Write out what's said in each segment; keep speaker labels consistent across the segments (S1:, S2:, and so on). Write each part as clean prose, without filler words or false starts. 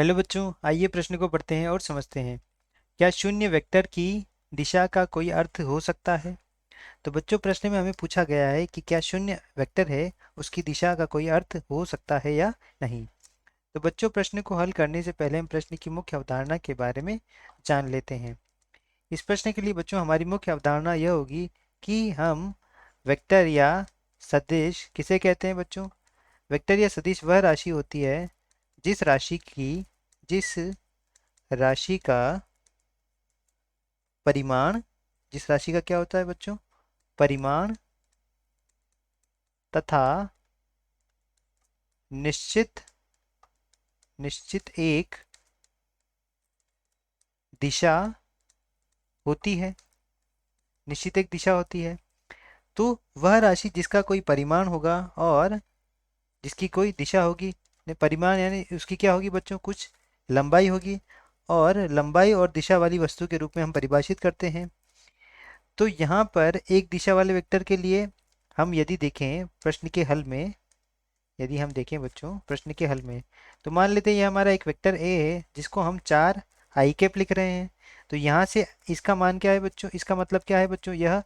S1: Hello बच्चों, आइए प्रश्न को पढ़ते हैं और समझते हैं। क्या शून्य वेक्टर की दिशा का कोई अर्थ हो सकता है? तो बच्चों, प्रश्न में हमें पूछा गया है कि क्या शून्य वेक्टर है उसकी दिशा का कोई अर्थ हो सकता है या नहीं। तो बच्चों, प्रश्न को हल करने से पहले हम प्रश्न की मुख्य अवधारणा के बारे में जान लेते हैं। इस प्रश्न के लिए बच्चों हमारी मुख्य अवधारणा यह होगी कि हम वेक्टर या सदिश किसे कहते हैं बच्चों। वेक्टर या सदिश वह राशि होती है जिस राशि की जिस राशि का परिमाण, जिस राशि का क्या होता है बच्चों, परिमाण तथा निश्चित निश्चित एक दिशा होती है। निश्चित एक दिशा होती है। तो वह राशि जिसका कोई परिमाण होगा और जिसकी कोई दिशा होगी। परिमाण यानी उसकी क्या होगी बच्चों, कुछ लंबाई होगी, और लंबाई और दिशा वाली वस्तु के रूप में हम परिभाषित करते हैं। तो यहाँ पर एक दिशा वाले वेक्टर के लिए हम यदि देखें प्रश्न के हल में, यदि हम देखें बच्चों प्रश्न के हल में, तो मान लेते हैं ये हमारा एक वेक्टर ए है जिसको हम 4 आई कैप लिख रहे हैं। तो यहाँ से इसका मान क्या है बच्चों, इसका मतलब क्या है बच्चों, यह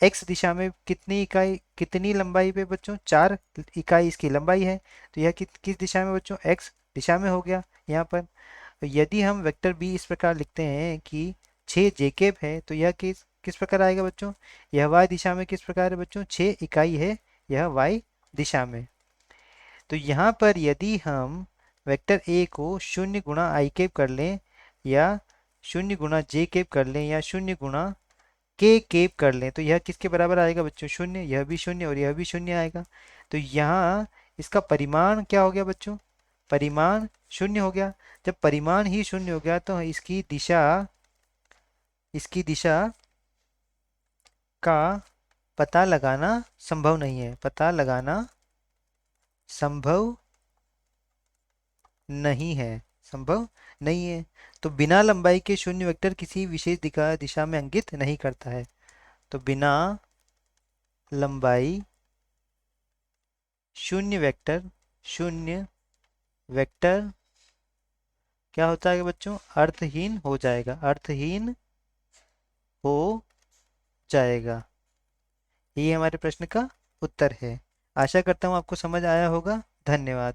S1: एक्स दिशा में कितनी इकाई, कितनी लंबाई पे बच्चों, 4 इकाई इसकी लंबाई है। तो यह किस दिशा में बच्चों, एक्स दिशा में हो गया यहाँ पर। तो यदि हम वेक्टर बी इस प्रकार लिखते हैं कि 6 जे कैप है, तो यह किस किस प्रकार आएगा बच्चों, यह वाई दिशा में किस प्रकार है बच्चों, 6 इकाई है, यह वाई दिशा में। तो यहाँ पर यदि हम वेक्टर ए को 0 गुणा आई कैप कर लें, या 0 गुणा जे कैप कर लें, या 0 गुणा के कैप कर लें, तो यह किसके बराबर आएगा बच्चों, 0। यह भी 0 और यह भी 0 आएगा। तो यहाँ इसका परिमाण क्या हो गया बच्चों, परिमाण 0 हो गया। जब परिमाण ही 0 हो गया तो इसकी दिशा का पता लगाना संभव नहीं है, पता लगाना संभव नहीं है, संभव नहीं है। तो बिना लंबाई के शून्य वेक्टर किसी विशेष दिशा में अंकित नहीं करता है। तो बिना लंबाई शून्य वेक्टर, शून्य वेक्टर क्या होता है बच्चों, अर्थहीन हो जाएगा, अर्थहीन हो जाएगा। ये हमारे प्रश्न का उत्तर है। आशा करता हूँ आपको समझ आया होगा। धन्यवाद।